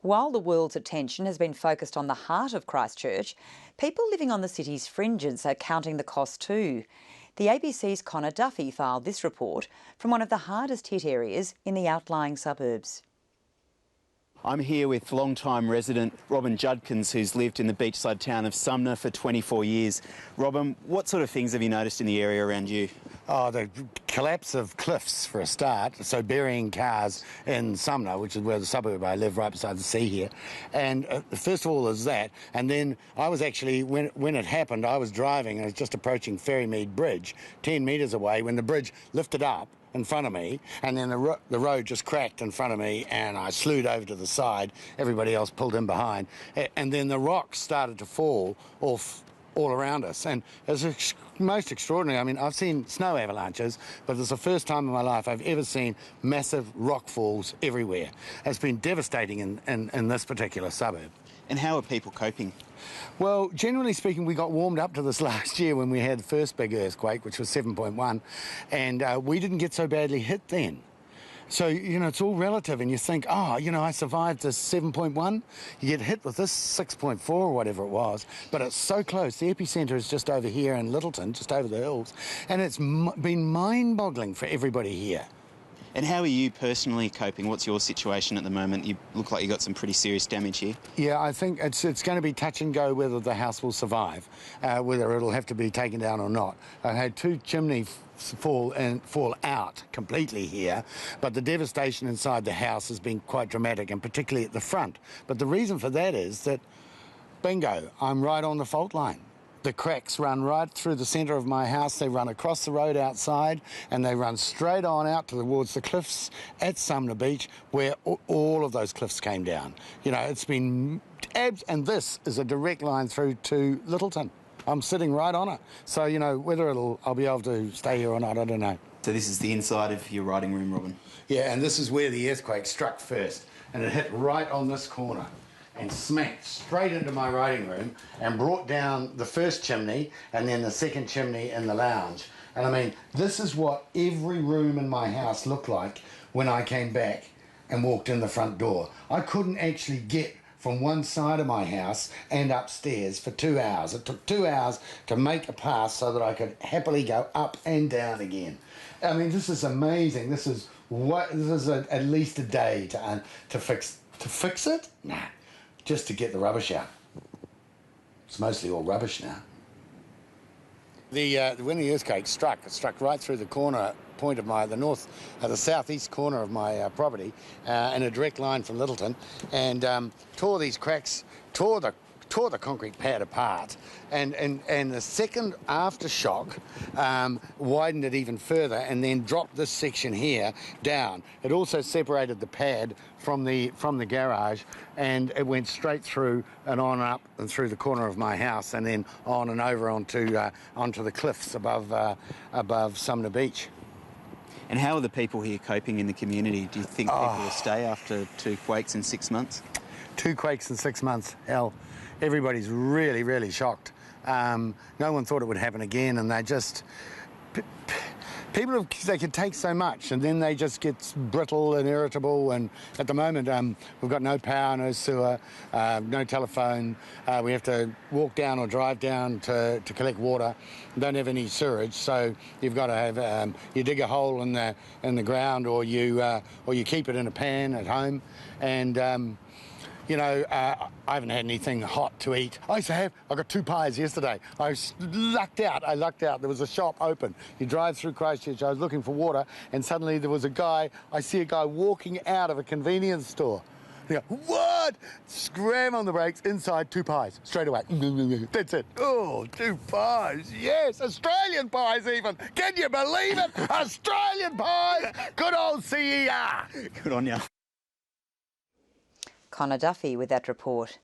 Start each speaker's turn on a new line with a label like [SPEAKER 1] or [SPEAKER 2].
[SPEAKER 1] While the world's attention has been focused on the heart of Christchurch, people living on the city's fringes are counting the cost too. The ABC's Connor Duffy filed this report from one of the hardest hit areas in the outlying suburbs.
[SPEAKER 2] I'm here with long-time resident Robin Judkins, who's lived in the beachside town of Sumner for 24 years. Robin, what sort of things have you noticed in the area around you?
[SPEAKER 3] Oh, the collapse of cliffs for a start, so burying cars in Sumner, which is where the suburb I live, right beside the sea here. And first of all there's that, and then I was actually, when it happened, I was driving and I was just approaching Ferrymead Bridge, 10 metres away, when the bridge lifted up in front of me, and then the road just cracked in front of me, and I slewed over to the side. Everybody else pulled in behind, and then the rocks started to fall off all around us, and it was most extraordinary. I mean, I've seen snow avalanches, but it's the first time in my life I've ever seen massive rock falls everywhere. It's been devastating in this particular suburb.
[SPEAKER 2] And how are people coping?
[SPEAKER 3] Well, generally speaking, we got warmed up to this last year when we had the first big earthquake, which was 7.1, and we didn't get so badly hit then. So, you know, it's all relative, and you think, oh, you know, I survived this 7.1. You get hit with this 6.4 or whatever it was, but it's so close. The epicentre is just over here in Littleton, just over the hills, and it's been mind-boggling for everybody here.
[SPEAKER 2] And how are you personally coping? What's your situation at the moment? You look like you got some pretty serious damage here.
[SPEAKER 3] Yeah, I think it's going to be touch and go whether the house will survive, whether it'll have to be taken down or not. I had two chimneys fall out completely here, but the devastation inside the house has been quite dramatic, and particularly at the front. But the reason for that is that, bingo, I'm right on the fault line. The cracks run right through the centre of my house. They run across the road outside, and they run straight on out towards the cliffs at Sumner Beach, where all of those cliffs came down. You know, it's been and this is a direct line through to Littleton. I'm sitting right on it. So, you know, whether I'll be able to stay here or not, I don't know.
[SPEAKER 2] So this is the inside of your writing room, Robin?
[SPEAKER 3] Yeah, and this is where the earthquake struck first, and it hit right on this corner and smacked straight into my writing room and brought down the first chimney and then the second chimney in the lounge. And I mean, this is what every room in my house looked like when I came back and walked in the front door. I couldn't actually get from one side of my house and upstairs for 2 hours. It took 2 hours to make a pass so that I could happily go up and down again. I mean, this is amazing. This is at least a day to fix it? Nah. Just to get the rubbish out. It's mostly all rubbish now. When the earthquake struck, it struck right through the corner point of the southeast corner of my property, in a direct line from Littleton, and tore these cracks, tore the concrete pad apart, and the second aftershock widened it even further and then dropped this section here down. It also separated the pad from the garage, and it went straight through and on up and through the corner of my house, and then on and over onto the cliffs above Sumner Beach.
[SPEAKER 2] And how are the people here coping in the community? Do you think people will stay after 2 quakes in 6 months?
[SPEAKER 3] 2 quakes in 6 months, hell. Everybody's really, really shocked. No one thought it would happen again, and they just... People, they can take so much, and then they just get brittle and irritable, and at the moment we've got no power, no sewer, no telephone. We have to walk down or drive down to collect water. We don't have any sewerage, so you've got to have... you dig a hole in the ground, or you keep it in a pan at home, and... you know, I haven't had anything hot to eat. I got 2 pies yesterday. I lucked out. There was a shop open. You drive through Christchurch, I was looking for water, and suddenly there was I see a guy walking out of a convenience store. I go, what? Scram on the brakes, inside 2 pies, straight away. That's it. Oh, 2 pies, yes, Australian pies even. Can you believe it? Australian pies, good old CER.
[SPEAKER 2] Good on you.
[SPEAKER 1] Connor Duffy with that report.